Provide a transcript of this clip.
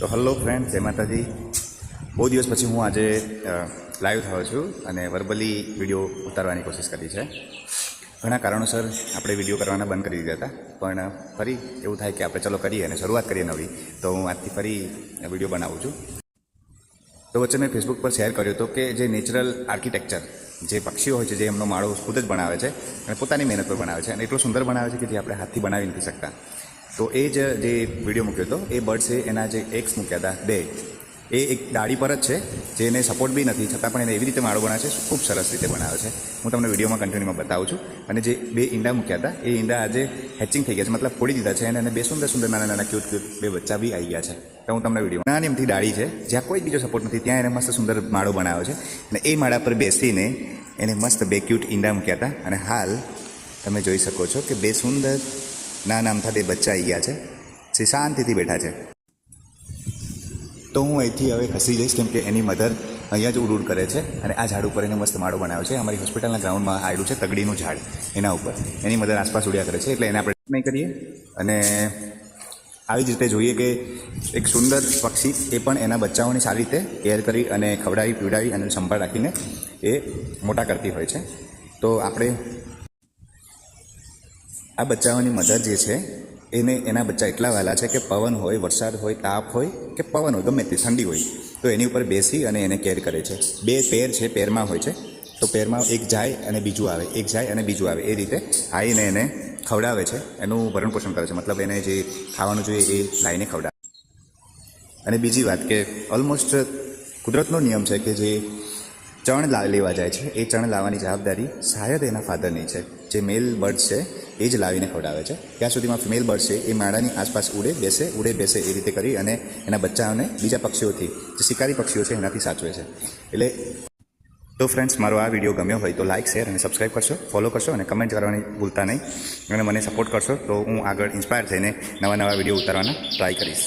તો hello friend, જય માતાજી। બહુ દિવસ પછી હું આજે લાઈવ થયો છું અને વર્બલી વિડીયો ઉતારવાની કોશિશ કરી છે। ઘણા કારણોસર આપણે વિડીયો કરવાના બંધ કરી દીધા હતા, પણ ફરી એવું થાય કે આપણે ચલો કરીએ અને શરૂઆત કરીએ નવી। તો હું આજથી ફરી વિડીયો બનાવું છું। તો વચ્ચે મેં ફેસબુક પર શેર કર્યો હતો કે જે નેચરલ આર્કિટેક્ચર, જે પક્ષીઓ હોય છે, જે એમનો માળો ખુદ જ બનાવે છે અને પોતાની મહેનત પર બનાવે છે અને એટલું સુંદર બનાવે છે કે જે આપણે હાથથી બનાવી નથી શકતા। તો એ જ જે વિડીયો મૂક્યો હતો, એ બર્ડ્સે એના જે એગ્સ મૂક્યા હતા, બે, એ એક ડાળી પર જ છે, જેને સપોર્ટ બી નથી, છતાં પણ એને એવી રીતે માળો બનાવે છે, ખૂબ સરસ રીતે બનાવે છે। હું તમને વિડીયોમાં કન્ટિન્યુમાં બતાવું છું। અને જે બે ઈંડા મૂક્યા હતા, એ ઈંડા આજે હેચિંગ થઈ ગયા છે, મતલબ ફોડી દીધા છે અને બે સુંદર સુંદર નાના નાના ક્યુટ ક્યુટ બે બચ્ચા બી આવી ગયા છે। તો હું તમને વિડીયો નાની એમથી ડાળી છે, જ્યાં કોઈ બીજો સપોર્ટ નથી, ત્યાં એને મસ્ત સુંદર માળો બનાવ્યો છે અને એ માળા પર બેસીને એને મસ્ત બે ક્યુટ ઈંડા મૂક્યા હતા અને હાલ તમે જોઈ શકો છો કે બે સુંદર નાના અમથા બે બચ્ચા આવી ગયા છે, જે શાંતિથી બેઠા છે। તો હું અહીંથી હવે ખસી જઈશ, કેમ કે એની મધર અહીંયા જ ઉડ ઉડ કરે છે અને આ ઝાડ ઉપર એને મસ્ત માળો બનાવ્યો છે। અમારી હોસ્પિટલના ગ્રાઉન્ડમાં આવેલું છે તગડીનું ઝાડ, એના ઉપર એની મધર આસપાસ ઉડ્યા કરે છે, એટલે એને આપણે નહીં કરીએ। અને આવી જ રીતે જોઈએ કે એક સુંદર પક્ષી એ પણ એના બચ્ચાઓની સારી રીતે કેર કરી અને ખવડાવી પીવડાવી અને સંભાળ રાખીને એ મોટા કરતી હોય છે। તો આપણે આ બચ્ચાઓની મધર જે છે, એને એના બચ્ચા એટલા વહેલા છે કે પવન હોય, વરસાદ હોય, તાપ હોય કે પવન હોય, ગમે તે ઠંડી હોય, તો એની ઉપર બેસી અને એને કેર કરે છે। બે પેર છે, પેરમાં હોય છે, તો પેરમાં એક જાય અને બીજું આવે, એક જાય અને બીજું આવે, એ રીતે આવીને એને ખવડાવે છે, એનું ભરણ પોષણ કરે છે, મતલબ એને જે ખાવાનું જોઈએ એ લાવીને ખવડાવે। અને બીજી વાત કે ઓલમોસ્ટ કુદરતનો નિયમ છે કે જે ચણ લેવા જાય છે, એ ચણ લાવવાની જવાબદારી શાયદ એના ફાધરની છે। જે મેલ બર્ડ્સ છે એ જ લાવીને ખવડાવે છે, ત્યાં સુધીમાં ફિમેલ બર્ડ છે એ માળાની આસપાસ ઉડે બેસે એ રીતે કરી અને એના બચ્ચાઓને બીજા પક્ષીઓથી, જે શિકારી પક્ષીઓ છે, એનાથી સાચવે છે। એટલે તો ફ્રેન્ડ્સ, મારો આ વિડીયો ગમ્યો હોય તો લાઇક, શેર અને સબસ્ક્રાઈબ કરશો, ફોલો કરશો અને કમેન્ટ કરવાની ભૂલતા નહીં, અને મને સપોર્ટ કરશો તો હું આગળ ઇન્સ્પાયર થઈને નવા નવા વિડીયો ઉતારવાના ટ્રાય કરીશ।